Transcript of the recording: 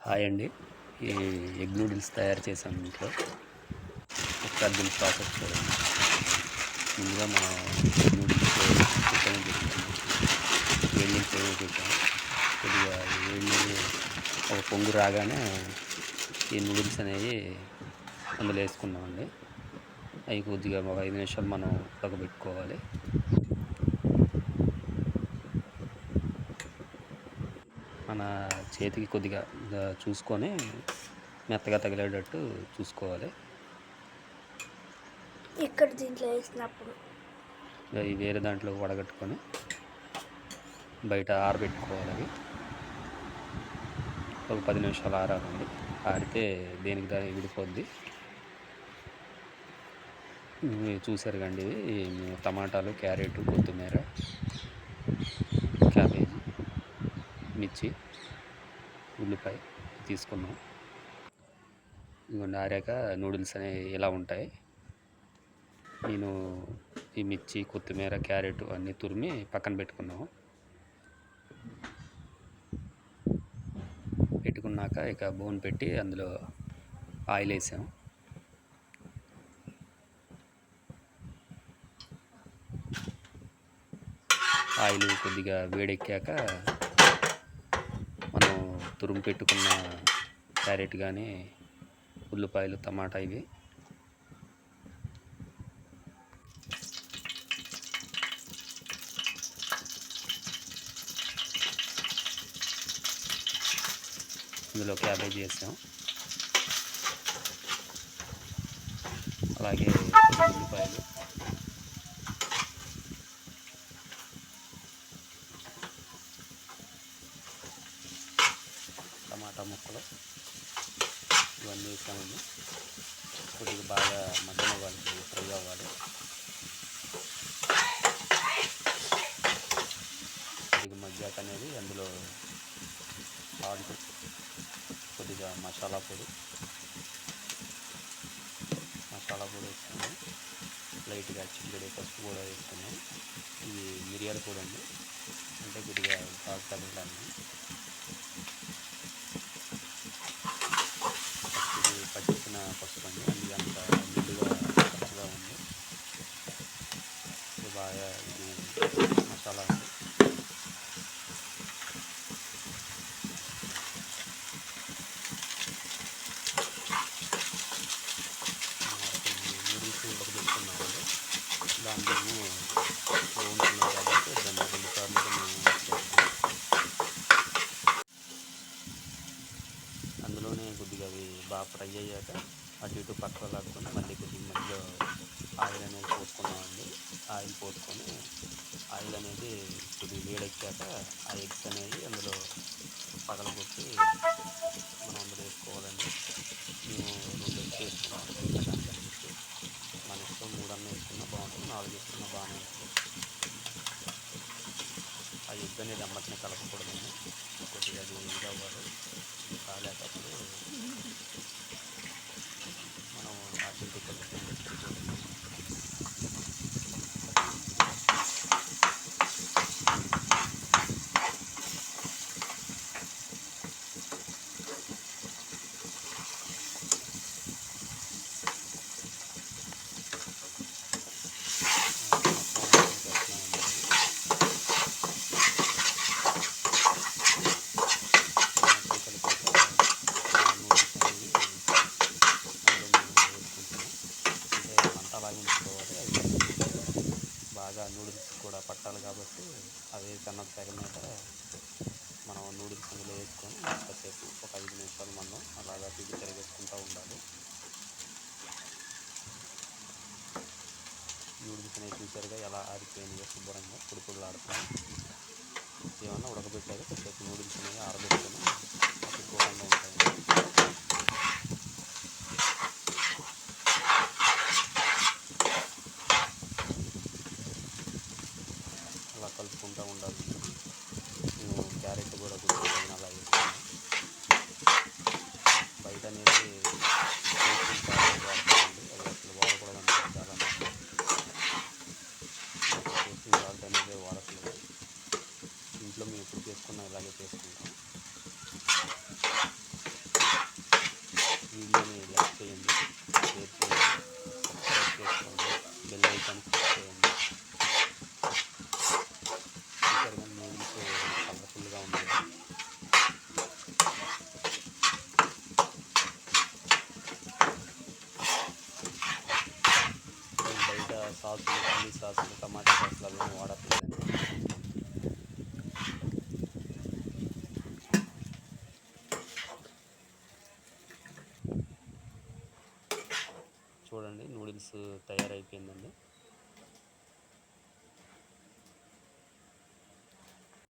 Hi అండి. ఈ egg noodles తయారు చేసాము ఇంట్లో. ఒకసారి దీని ప్రాసెస్ చూడండి. ముందుగా మనం నూడిల్స్ చికెన్ తీసుకున్నాం, వేడి నీళ్ళు పొయ్యి పెట్టాం. కొద్దిగా వేడి నీళ్ళు ఒక పొంగు రాగానే ఈ నూడిల్స్ అనేవి అందులో వేసుకున్నామండి. అవి కొద్దిగా ఒక 5 నిమిషాలు మనం ఉడకబెట్టుకోవాలి. మన చేతికి కొద్దిగా చూసుకొని మెత్తగా తగిలేటట్టు చూసుకోవాలి. ఇక్కడ దీంట్లో వేసినప్పుడు అవి వేరే దాంట్లో వడగట్టుకొని బయట ఆరబెట్టుకోవాలి. అవి ఒక 10 నిమిషాలు ఆరాలండి. ఆరితే దేనికి దాని విడిపోద్ది. చూసారు కండి, ఇవి టమాటాలు, క్యారెట్, కొత్తిమీర, క్యాబేజీ, మిర్చి, ఉల్లిపాయ తీసుకున్నాం. ఇవన్నీ ఆరాక నూడిల్స్ అనేవి ఇలా ఉంటాయి. నేను ఈ మిర్చి, కొత్తిమీర, క్యారెట్ అన్నీ తురిమి పక్కన పెట్టుకున్నాము. పెట్టుకున్నాక ఇక బోన్ పెట్టి అందులో ఆయిల్ వేసాము. ఆయిల్ కొద్దిగా వేడెక్కాక మనం తురుము పెట్టుకున్న క్యారెట్ కానీ, ఉల్లిపాయలు, టమాటా ఇవి ఇందులో క్యాబేజీ వేసాం. అలాగే ఉల్లిపాయలు, టమాటా ముక్కలు ఇవన్నీ వేసామండి. కొద్దిగా బాగా మగ్గనివ్వాలి, ఫ్రై అవ్వాలి. కొద్దిగా మగ్గాక అనేది అందులో సాల్ట్, కొద్దిగా మసాలా పొడి వేసుకున్నాం. లైట్గా చిల్లడి పసుపు కూడా వేసుకున్నాం. ఇది మిరియాల పొడి అండి, అంటే కొద్దిగా బాగా తగ్గడానికి. పట్టించిన పసుపు అండి, అది అంత నిండుగా పచ్చగా ఉంది. ఇది బాగా ఇది మసాలా అండి. నూడిల్స్ ఉడకబెట్టుకున్నామండి. దాన్ని మేము వండుతున్నాం కాబట్టి దాన్ని 2 సార్లు అందులోనే కొద్దిగా అవి బాగా ఫ్రై అయ్యాక అటు ఇటు పక్కకు లాక్కొని మళ్ళీ కొద్దిగా మధ్యలో ఆయిల్ అనేది పోసుకున్నామండి. ఆయిల్ పోసుకొని ఆయిల్ అనేది కొద్దిగా వేడెక్కాక ఆ ఎగ్స్ అనేది అందులో పగలగొట్టి మనం అందులో వేసుకోవాలండి. మేము 2 ఎగ్స్ వేసుకున్నాం. దానికి మన ఇష్టం, 3 అన్న వేసుకున్నా బాగుంటుంది, 4 వేసుకున్నా బాగానే ఉంటుంది. ఆ ఎగ్ అనేది అమ్మటినే కలపకూడదండి, కొద్దిగా అది ఇది అవ్వాలి. కాలేటప్పుడు మనం అటు ఇటు కలుపుకుంటే సరిపోతుంది. అలాగే ఉంచుకోవాలి. అవి బాగా నూడిల్స్ కూడా పట్టాలి కాబట్టి అవి కన్నా తెగ మీద మనం నూడిల్స్ అందులో వేసుకొని కాసేపు ఒక 5 నిమిషాలు మనం అలాగా తిరిగేసుకుంటూ ఉండాలి. నూడిల్స్ అనేవి చూసారుగా ఎలా ఆరిపోయినాయో, శుభ్రంగా పొడిపొడిలాడుతున్నాయి. ఏమన్నా ఉడకబెట్టాక కాసేపు నూడిల్స్ అనేవి ఆరబెట్టుకొని తిప్పుకోకుండా ఉంటాయి. అలా కలుపుకుంటూ ఉండాలి. మేము క్యారెట్ కూడా కొద్దిగా అలా వేసుకున్నాం. బయట అనేది క్యారెట్ వాడతామండి, అది అసలు వాడకూడదు అంటారు చాలా. సాల్ట్ అనేది వాడట్లేదు. ఇంట్లో మేము ఎప్పుడు చేసుకున్నా ఇలాగే చేసుకుంటాం. వీడియోని లైక్ చేయండి, షేర్ చేయండి, సబ్స్క్రైబ్ చేసుకోండి, బెల్ ఐకాన్ క్లిక్ చేయండి. చూసారు కానీ నూడిల్స్ కలర్ఫుల్గా ఉన్నాయి. నేను బయట సాసులు, చిల్లీ సాసులు, టమాటా సాసులు అవి వాడట్లేదండి. చూడండి నూడిల్స్ తయారైపోయిందండి.